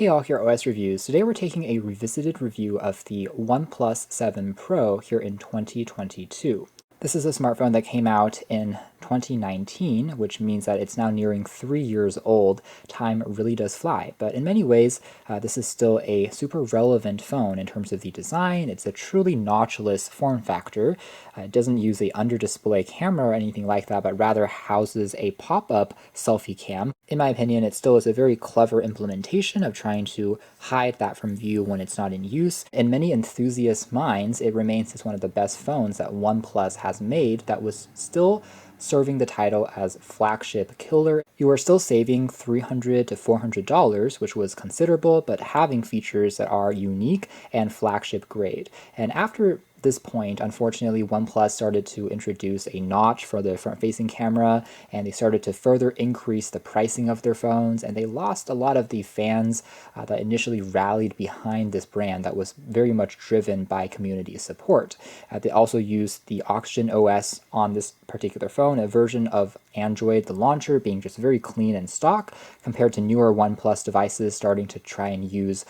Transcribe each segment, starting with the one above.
Hey all, here at OS Reviews. Today we're taking a revisited review of the OnePlus 7 Pro here in 2022. This is a smartphone that came out in 2019, which means that it's now nearing 3 years old. Time really does fly, but in many ways, this is still a super relevant phone in terms of the design. It's a truly notchless form factor. It doesn't use a under-display camera or anything like that, but rather houses a pop-up selfie cam. In my opinion, it still is a very clever implementation of trying to hide that from view when it's not in use. In many enthusiast minds, it remains as one of the best phones that OnePlus has made that was still serving the title as flagship killer. You are still saving $300 to $400, which was considerable, but having features that are unique and flagship grade. And after this point, unfortunately, OnePlus started to introduce a notch for the front-facing camera, and they started to further increase the pricing of their phones, and they lost a lot of the fans that initially rallied behind this brand that was very much driven by community support. They also used the Oxygen OS on this particular phone, a version of Android, the launcher, being just very clean and stock, compared to newer OnePlus devices starting to try and use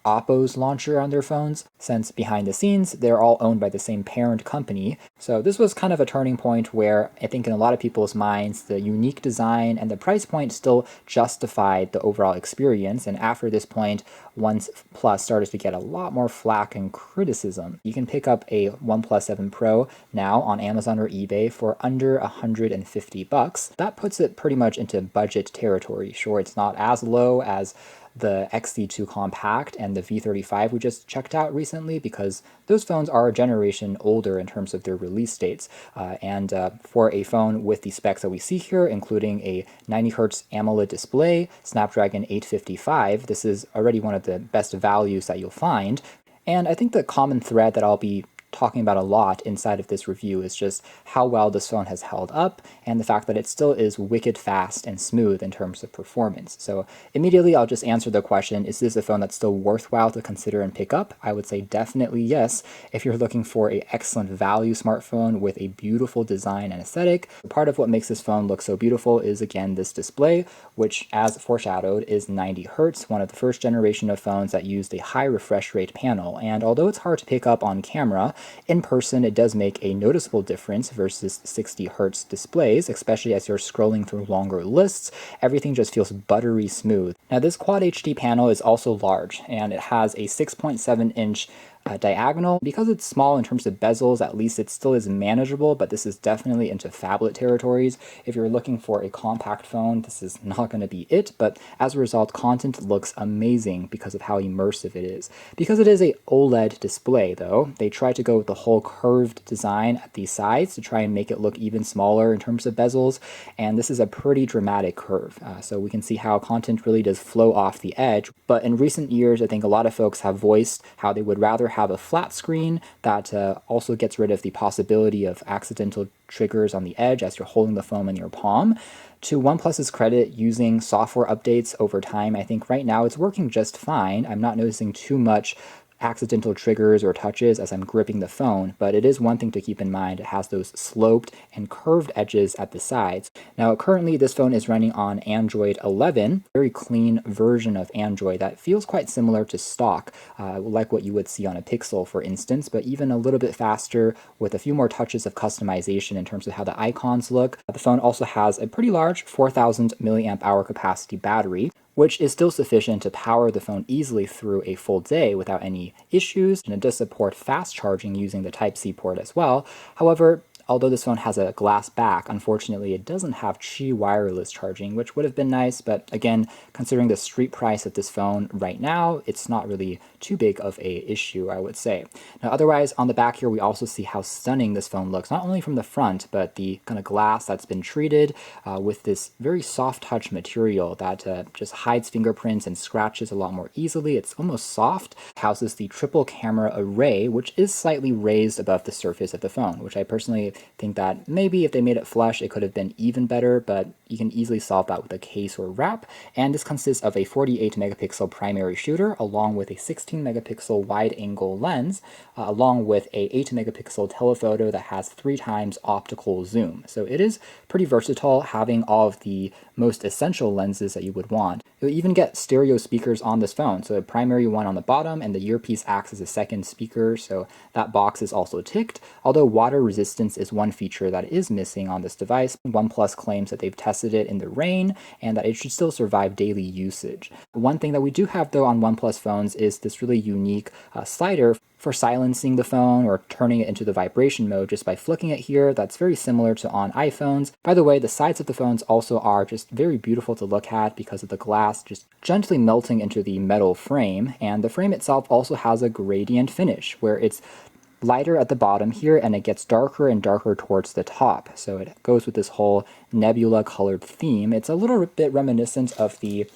Oppo's launcher on their phones, since behind the scenes, they're all owned by the same parent company. So this was kind of a turning point where I think in a lot of people's minds, the unique design and the price point still justified the overall experience. And after this point, OnePlus started to get a lot more flack and criticism. You can pick up a OnePlus 7 Pro now on Amazon or eBay for under $150. That puts it pretty much into budget territory. Sure, it's not as low as the XC2 Compact and the V35 we just checked out recently, because those phones are a generation older in terms of their release dates. And for a phone with the specs that we see here, including a 90Hz AMOLED display, Snapdragon 855, this is already one of the best values that you'll find. And I think the common thread that I'll be talking about a lot inside of this review is just how well this phone has held up, and the fact that it still is wicked fast and smooth in terms of performance. So immediately I'll just answer the question, is this a phone that's still worthwhile to consider and pick up? I would say definitely yes, if you're looking for an excellent value smartphone with a beautiful design and aesthetic. Part of what makes this phone look so beautiful is, again, this display, which, as foreshadowed, is 90 Hz, one of the first generation of phones that used a high refresh rate panel. And although it's hard to pick up on camera, in person, it does make a noticeable difference versus 60 Hz displays, especially as you're scrolling through longer lists. Everything just feels buttery smooth. Now, this Quad HD panel is also large, and it has a 6.7-inch diagonal. Because it's small in terms of bezels, at least it still is manageable, but this is definitely into phablet territories. If you're looking for a compact phone, this is not going to be it, but as a result, content looks amazing because of how immersive it is. Because it is a OLED display, though, they try to go with the whole curved design at the sides to try and make it look even smaller in terms of bezels, and this is a pretty dramatic curve. So we can see how content really does flow off the edge, but in recent years, I think a lot of folks have voiced how they would rather have a flat screen that also gets rid of the possibility of accidental triggers on the edge as you're holding the phone in your palm. To OnePlus's credit, using software updates over time, I think right now it's working just fine. I'm not noticing too much accidental triggers or touches as I'm gripping the phone, but it is one thing to keep in mind. It has those sloped and curved edges at the sides. Now, currently this phone is running on Android 11, very clean version of Android that feels quite similar to stock, like what you would see on a Pixel, for instance, but even a little bit faster with a few more touches of customization in terms of how the icons look. The phone also has a pretty large 4,000 milliamp hour capacity battery, which is still sufficient to power the phone easily through a full day without any issues, and it does support fast charging using the Type-C port as well. However, although this phone has a glass back, unfortunately it doesn't have Qi wireless charging, which would have been nice, but again, considering the street price of this phone right now, it's not really too big of a issue, I would say. Now, otherwise, on the back here, we also see how stunning this phone looks, not only from the front, but the kind of glass that's been treated with this very soft touch material that just hides fingerprints and scratches a lot more easily. It's almost soft. It houses the triple camera array, which is slightly raised above the surface of the phone, which I personally think that maybe if they made it flush, it could have been even better, but you can easily solve that with a case or wrap. And this consists of a 48 megapixel primary shooter along with a 16 megapixel wide angle lens, along with a 8 megapixel telephoto that has 3 times optical zoom. So it is pretty versatile, having all of the most essential lenses that you would want. You'll even get stereo speakers on this phone, so a primary one on the bottom, and the earpiece acts as a second speaker, so that box is also ticked. Although water resistance is one feature that is missing on this device, OnePlus claims that they've tested it in the rain and that it should still survive daily usage. One thing that we do have though on OnePlus phones is this really unique slider for silencing the phone or turning it into the vibration mode just by flicking it here. That's very similar to on iPhones. By the way, the sides of the phones also are just very beautiful to look at because of the glass just gently melting into the metal frame, and the frame itself also has a gradient finish where it's lighter at the bottom here and it gets darker and darker towards the top. So it goes with this whole nebula colored theme. It's a little bit reminiscent of the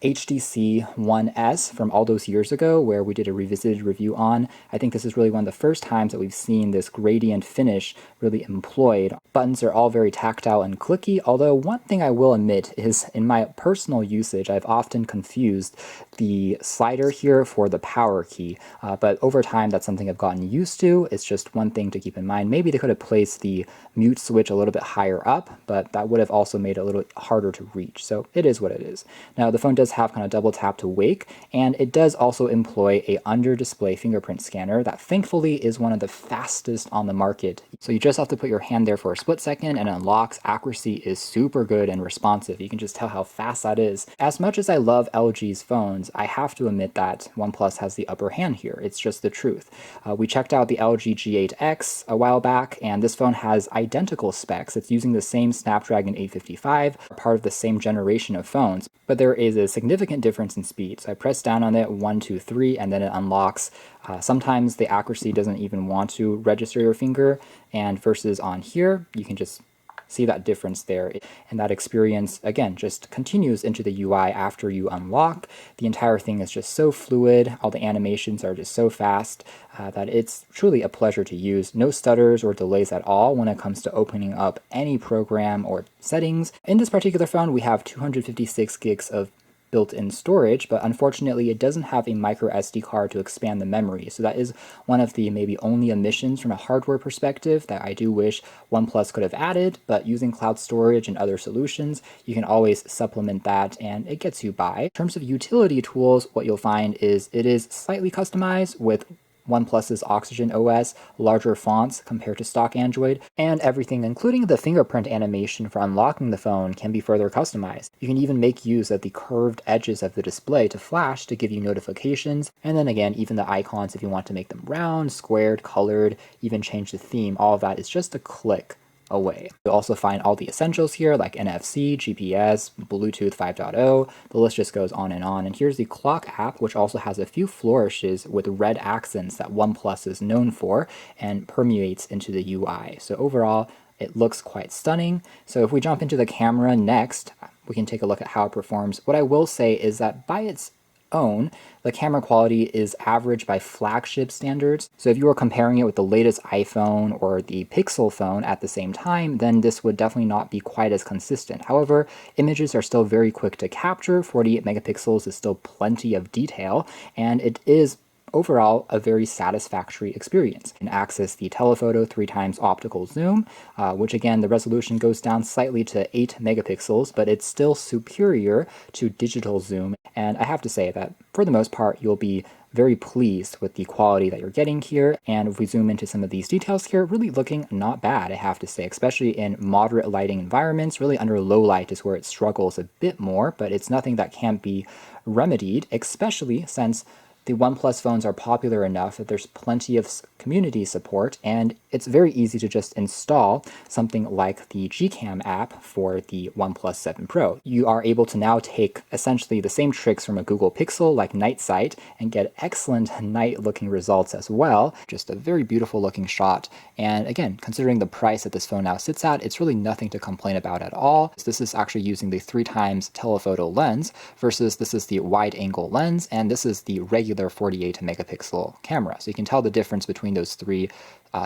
HTC One S from all those years ago where we did a revisited review on. I think this is really one of the first times that we've seen this gradient finish really employed. Buttons are all very tactile and clicky, although one thing I will admit is in my personal usage, I've often confused the slider here for the power key, but over time that's something I've gotten used to. It's just one thing to keep in mind. Maybe they could have placed the mute switch a little bit higher up, but that would have also made it a little harder to reach. So it is what it is. Now the phone does have kind of double tap to wake, and it does also employ a under display fingerprint scanner that thankfully is one of the fastest on the market. So you just have to put your hand there for a split second and it unlocks. Accuracy is super good and responsive. You can just tell how fast that is. As much as I love LG's phones, I have to admit that OnePlus has the upper hand here. It's just the truth. We checked out the LG G8X a while back, and this phone has identical specs. It's using the same Snapdragon 855, part of the same generation of phones, but there is a significant difference in speed. So I press down on it 1, 2, 3, and then it unlocks. Sometimes the accuracy doesn't even want to register your finger, and versus on here, you can just see that difference there. And that experience, again, just continues into the UI after you unlock. The entire thing is just so fluid. All the animations are just so fast that it's truly a pleasure to use. No stutters or delays at all when it comes to opening up any program or settings. In this particular phone, we have 256 gigs of built-in storage, but unfortunately it doesn't have a micro SD card to expand the memory. So that is one of the maybe only omissions from a hardware perspective that I do wish OnePlus could have added, but using cloud storage and other solutions, you can always supplement that and it gets you by. In terms of utility tools, what you'll find is it is slightly customized with OnePlus's Oxygen OS, larger fonts compared to stock Android, and everything including the fingerprint animation for unlocking the phone can be further customized. You can even make use of the curved edges of the display to flash to give you notifications, and then again, even the icons if you want to make them round, squared, colored, even change the theme, all of that is just a click away. You'll also find all the essentials here like NFC, GPS, Bluetooth 5.0, the list just goes on. And here's the clock app, which also has a few flourishes with red accents that OnePlus is known for and permeates into the UI. So overall, it looks quite stunning. So if we jump into the camera next, we can take a look at how it performs. What I will say is that by its own, the camera quality is average by flagship standards. So if you were comparing it with the latest iPhone or the Pixel phone at the same time, then this would definitely not be quite as consistent. However, images are still very quick to capture. 48 megapixels is still plenty of detail, and it is overall a very satisfactory experience. You can access the telephoto 3 times optical zoom, which again the resolution goes down slightly to 8 megapixels, but it's still superior to digital zoom. And I have to say that for the most part you'll be very pleased with the quality that you're getting here. And if we zoom into some of these details here, really looking not bad, I have to say, especially in moderate lighting environments. Really under low light is where it struggles a bit more, but it's nothing that can't be remedied, especially since the OnePlus phones are popular enough that there's plenty of community support, and it's very easy to just install something like the Gcam app for the OnePlus 7 Pro. You are able to now take essentially the same tricks from a Google Pixel like night sight and get excellent night looking results as well. Just a very beautiful looking shot. And again, considering the price that this phone now sits at, it's really nothing to complain about at all. This is actually using the 3 times telephoto lens versus this is the wide angle lens, and this is the regular regular 48 megapixel camera. So you can tell the difference between those three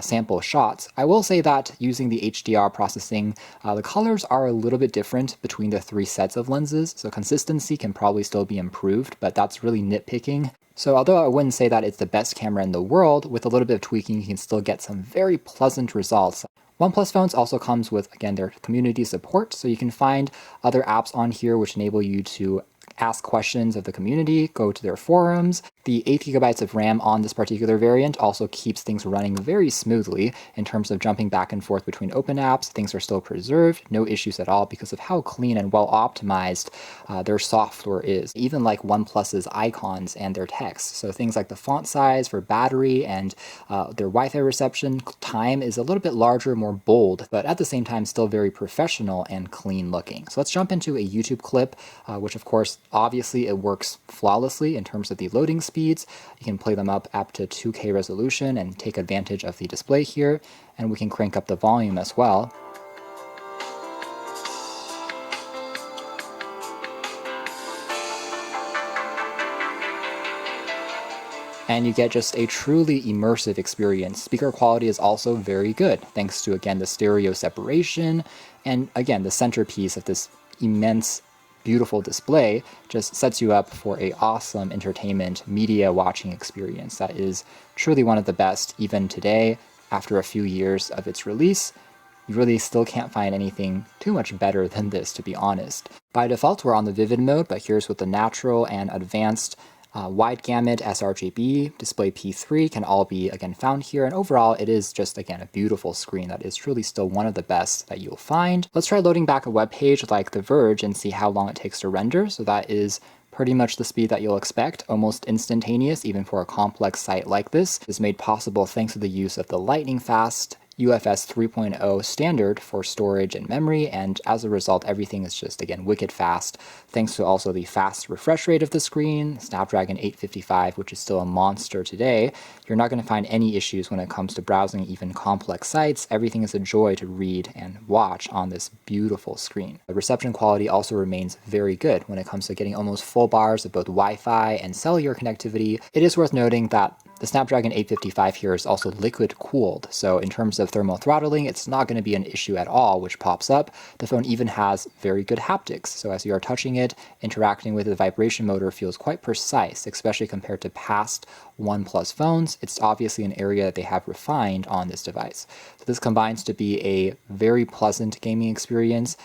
sample shots. I will say that using the HDR processing, the colors are a little bit different between the three sets of lenses, so consistency can probably still be improved, but that's really nitpicking. So although I wouldn't say that it's the best camera in the world, with a little bit of tweaking you can still get some very pleasant results. OnePlus phones also comes with, again, their community support, so you can find other apps on here which enable you to ask questions of the community, go to their forums. The 8 GB of RAM on this particular variant also keeps things running very smoothly in terms of jumping back and forth between open apps. Things are still preserved, no issues at all because of how clean and well optimized their software is, even like OnePlus's icons and their text. So things like the font size for battery and their Wi-Fi reception time is a little bit larger, more bold, but at the same time still very professional and clean looking. So let's jump into a YouTube clip, which of course, obviously it works flawlessly in terms of the loading speeds. You can play them up to 2K resolution and take advantage of the display here, and we can crank up the volume as well. And you get just a truly immersive experience. Speaker quality is also very good, thanks to, again, the stereo separation, and again, the centerpiece of this immense beautiful display just sets you up for a awesome entertainment media watching experience that is truly one of the best even today. After a few years of its release, you really still can't find anything too much better than this, to be honest. By default, we're on the vivid mode, but here's with the natural and advanced wide gamut sRGB, display P3 can all be, again, found here, and overall it is just, again, a beautiful screen that is truly still one of the best that you'll find. Let's try loading back a web page like The Verge and see how long it takes to render. So that is pretty much the speed that you'll expect, almost instantaneous even for a complex site like this. It's made possible thanks to the use of the lightning fast UFS 3.0 standard for storage and memory, and as a result everything is just, again, wicked fast, thanks to also the fast refresh rate of the screen, Snapdragon 855, which is still a monster today. You're not going to find any issues when it comes to browsing even complex sites. Everything is a joy to read and watch on this beautiful screen. The reception quality also remains very good when it comes to getting almost full bars of both Wi-Fi and cellular connectivity. It is worth noting that the Snapdragon 855 here is also liquid cooled, so in terms of thermal throttling, it's not going to be an issue at all, which pops up. The phone even has very good haptics, so as you are touching it, interacting with the vibration motor feels quite precise, especially compared to past OnePlus phones. It's obviously an area that they have refined on this device. So this combines to be a very pleasant gaming experience,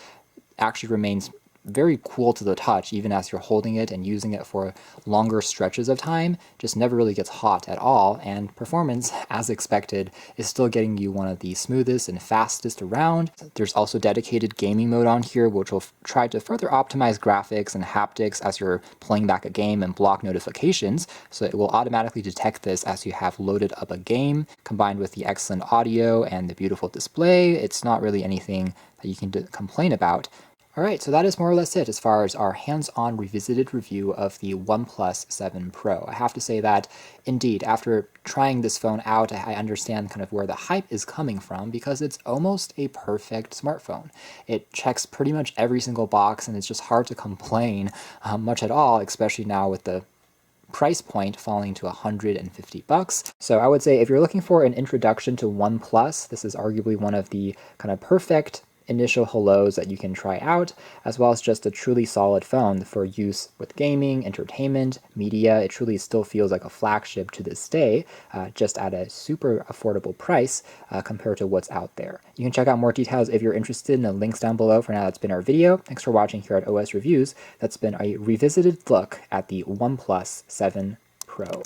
actually remains very cool to the touch even as you're holding it and using it for longer stretches of time, just never really gets hot at all, and performance, as expected, is still getting you one of the smoothest and fastest around. There's also dedicated gaming mode on here, which will try to further optimize graphics and haptics as you're playing back a game and block notifications, so it will automatically detect this as you have loaded up a game. Combined with the excellent audio and the beautiful display, it's not really anything that you can complain about. Alright, so that is more or less it as far as our hands-on revisited review of the OnePlus 7 Pro. I have to say that, indeed, after trying this phone out, I understand kind of where the hype is coming from, because it's almost a perfect smartphone. It checks pretty much every single box, and it's just hard to complain much at all, especially now with the price point falling to $150. So I would say if you're looking for an introduction to OnePlus, this is arguably one of the kind of perfect initial hellos that you can try out, as well as just a truly solid phone for use with gaming, entertainment, media. It truly still feels like a flagship to this day, just at a super affordable price compared to what's out there. You can check out more details if you're interested in the links down below. For now, that's been our video. Thanks for watching here at OS Reviews. That's been a revisited look at the OnePlus 7 Pro.